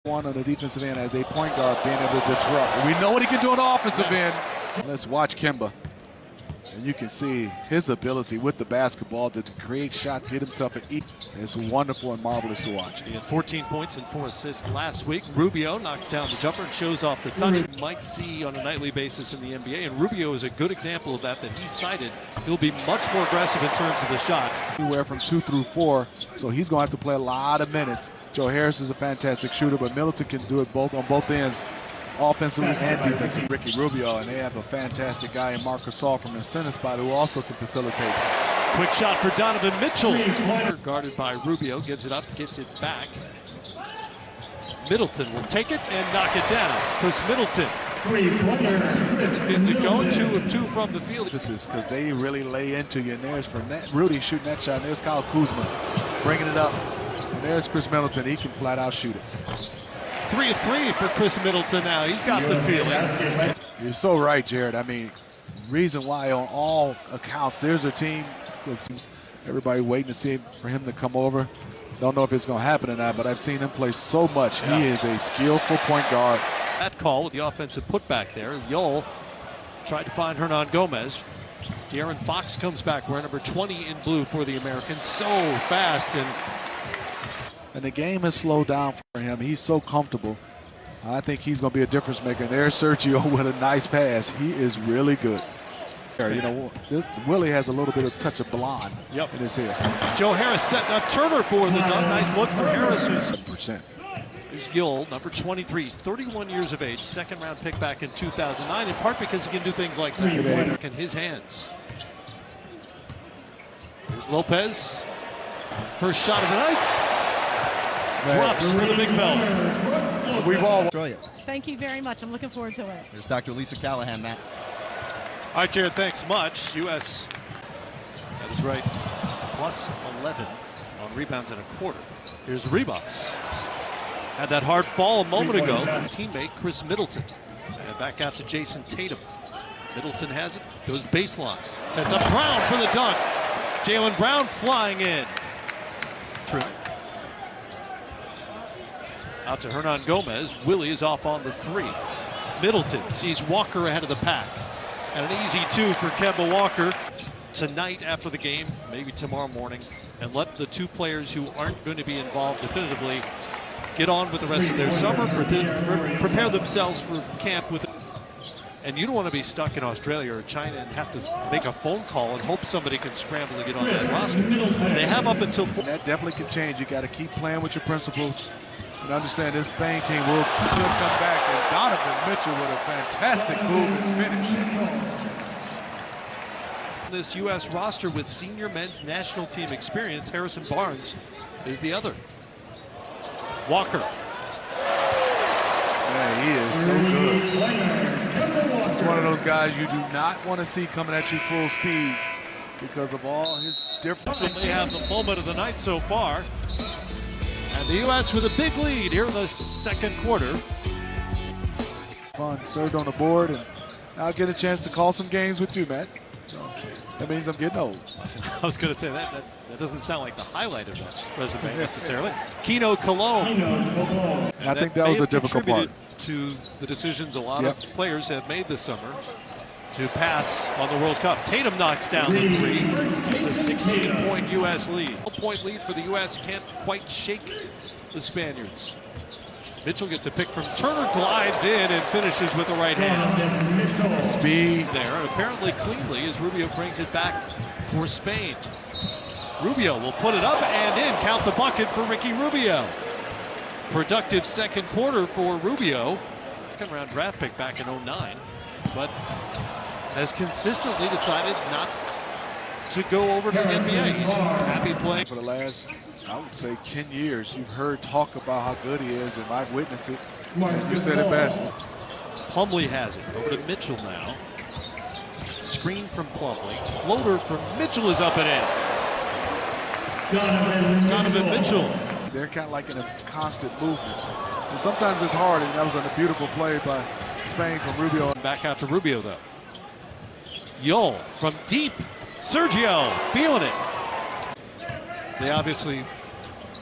One on the defensive end as a point guard being able to disrupt. We know what he can do on the offensive end. Let's watch Kemba. And you can see his ability with the basketball to create shots, get himself an E. It's wonderful and marvelous to watch. He had 14 points and 4 assists last week. Rubio knocks down the jumper and shows off the touch. You might see on a nightly basis in the NBA, and Rubio is a good example of that he cited. He'll be much more aggressive in terms of the shot. Anywhere from 2 through 4, so he's going to have to play a lot of minutes. Joe Harris is a fantastic shooter, but Middleton can do it both on both ends, offensively and defensively. Ricky Rubio, and they have a fantastic guy in Marc Gasol from the center spot who also can facilitate. Quick shot for Donovan Mitchell. Guarded by Rubio, gives it up, gets it back. Middleton will take it and knock it down. Chris Middleton gets it going, 2 of 2 from the field. This is because they really lay into you, and there's from that, Rudy shooting that shot, and there's Kyle Kuzma bringing it up. And there's Chris Middleton, he can flat out shoot it. 3 of 3 for Chris Middleton now. He's got the feeling. You're so right, Jared. I mean, reason why on all accounts, there's a team, everybody waiting to see for him to come over. Don't know if it's going to happen or not, but I've seen him play so much. He is a skillful point guard. That call with the offensive putback there. Yol tried to find Hernan Gomez. De'Aaron Fox comes back, wearing number 20 in blue for the Americans. So fast, and the game has slowed down for him. He's so comfortable. I think he's going to be a difference maker. And there's Sergio with a nice pass. He is really good. You know, Willie has a little bit of touch of blonde in his hair. Joe Harris setting up Turner for the dunk. Nice look for Harris. Here's Yol, number 23. He's 31 years of age. Second round pick back in 2009, in part because he can do things like that in his hands. Here's Lopez. First shot of the night. Drops for the big fella. We've all. Australia. Thank you very much. I'm looking forward to it. There's Dr. Lisa Callahan, Matt. All right, Jared, thanks much. U.S. That is right. Plus 11 on rebounds and a quarter. Here's Reeboks. Had that hard fall a moment ago. Teammate Chris Middleton. And back out to Jason Tatum. Middleton has it. Goes baseline. Sets up Brown for the dunk. Jaylen Brown flying in. True. Out to Hernan Gomez. Willie is off on the 3. Middleton sees Walker ahead of the pack. And an easy 2 for Kemba Walker. Tonight after the game, maybe tomorrow morning, and let the 2 players who aren't going to be involved definitively get on with the rest of their summer, prepare themselves for camp with. And you don't want to be stuck in Australia or China and have to make a phone call and hope somebody can scramble to get on that roster. They have up until. That definitely can change. You got to keep playing with your principles and understand this Spain team will come back. And Donovan Mitchell with a fantastic move and finish. This U.S. roster with senior men's national team experience, Harrison Barnes is the other. Walker. Man, he is so good. He's one of those guys you do not want to see coming at you full speed because of all his different. They have the moment of the night so far. And the U.S. with a big lead here in the second quarter. Fun, served on the board, and I'll get a chance to call some games with you, Matt. So that means I'm getting old. I was going to say that doesn't sound like the highlight of that resume necessarily. Keno Cologne. I think that was a difficult part. To the decisions a lot of players have made this summer to pass on the World Cup. Tatum knocks down the 3. It's a 16-point U.S. lead. 12-point lead for the U.S. Can't quite shake the Spaniards. Mitchell gets a pick from Turner, glides in and finishes with the right hand. Speed there, and apparently cleanly as Rubio brings it back for Spain. Rubio will put it up and in. Count the bucket for Ricky Rubio. Productive second quarter for Rubio. Second round draft pick back in 09, but has consistently decided not to go over to the NBA. He's happy playing. For the last, I would say, 10 years, you've heard talk about how good he is, and I've witnessed it. And you said it best. Plumlee has it. Over to Mitchell now. Screen from Plumlee. Floater from Mitchell is up and in. Donovan Mitchell. They're kind of like in a constant movement. And sometimes it's hard, and that was a beautiful play by Spain from Rubio. Back out to Rubio, though. Yol from deep. Sergio feeling it. They obviously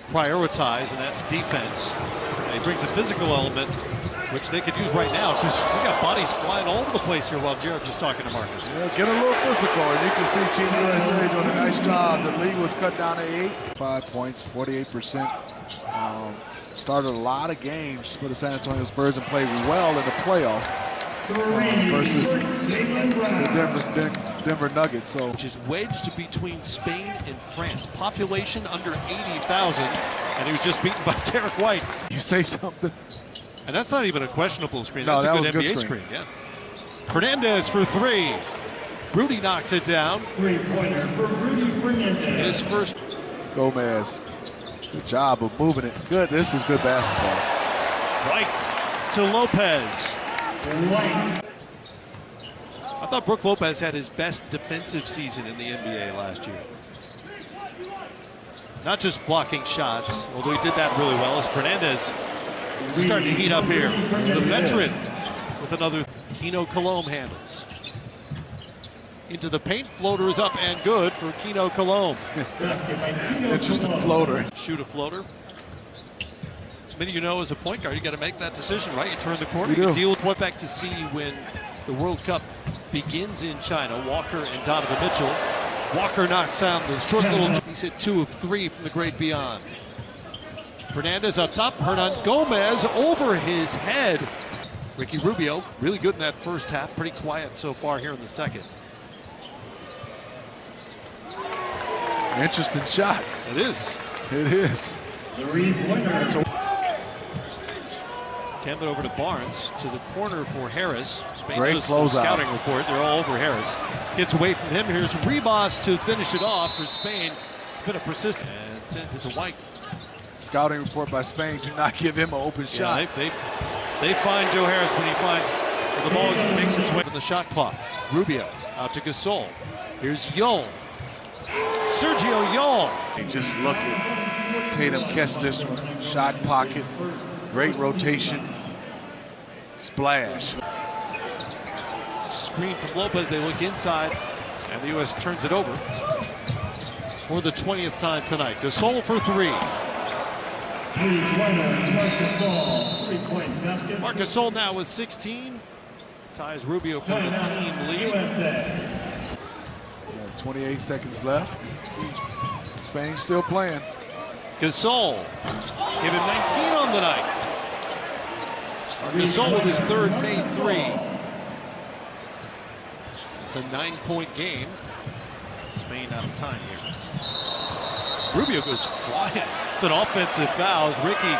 prioritize, and that's defense. He brings a physical element, which they could use right now because we got bodies flying all over the place here while Jared was talking to Marcus. Yeah, get a little physical, and you can see Team USA doing a nice job. The lead was cut down to 8. 5 points, 48%. Started a lot of games for the San Antonio Spurs and played well in the playoffs versus the Denver Nuggets. So, which is wedged between Spain and France. Population under 80,000, and he was just beaten by Derek White. you say something. And that's not even a questionable screen. No, That's that a was good a good NBA screen. screen. Yeah. Fernandez for 3. Rudy knocks it down. Three-pointer for Rudy Fernandez. His first. Gomez, good job of moving it. Good, this is good basketball. White to Lopez. White. I thought Brook Lopez had his best defensive season in the NBA last year. Not just blocking shots, although he did that really well, as Fernandez starting to heat up here. The veteran with another. Keno Colom handles. Into the paint, floater is up and good for Keno Colom. Interesting floater. Shoot a floater. As many of you know, as a point guard, you got to make that decision, right? You turn the corner, You you do. deal with what back to see when the World Cup begins in China. Walker and Donovan Mitchell. Walker knocks down the short little. He's hit 2 of 3 from the great beyond. Fernandez up top. Hernan Gomez over his head. Ricky Rubio, really good in that first half. Pretty quiet so far here in the second. Interesting shot. It is. It is. Three-pointer. Kemba over to Barnes, to the corner for Harris. Spain Great does the closeout. scouting report. They're all over Harris. Gets away from him. Here's Ribas to finish it off for Spain. It's been a persistent and sends it to White. Scouting report by Spain, do not give him an open shot. Yeah, they find Joe Harris when he finds the ball makes its way from the shot clock. Rubio out to Gasol. Here's Yol. Sergio Yol. And just look at Tatum catch this one. Shot pocket. Great rotation. Splash. Screen from Lopez. They look inside, and the U.S. turns it over for the 20th time tonight. Gasol for 3. Three-pointer. Marc Gasol. Three-point basket. Marc Gasol now with 16. Ties Rubio for the team lead. USA. 28 seconds left. See, Spain still playing. Gasol giving 19 on the night. Gasol with his third made 3. It's a 9-point game. Spain out of time here. Rubio goes flying. It's an offensive foul as Ricky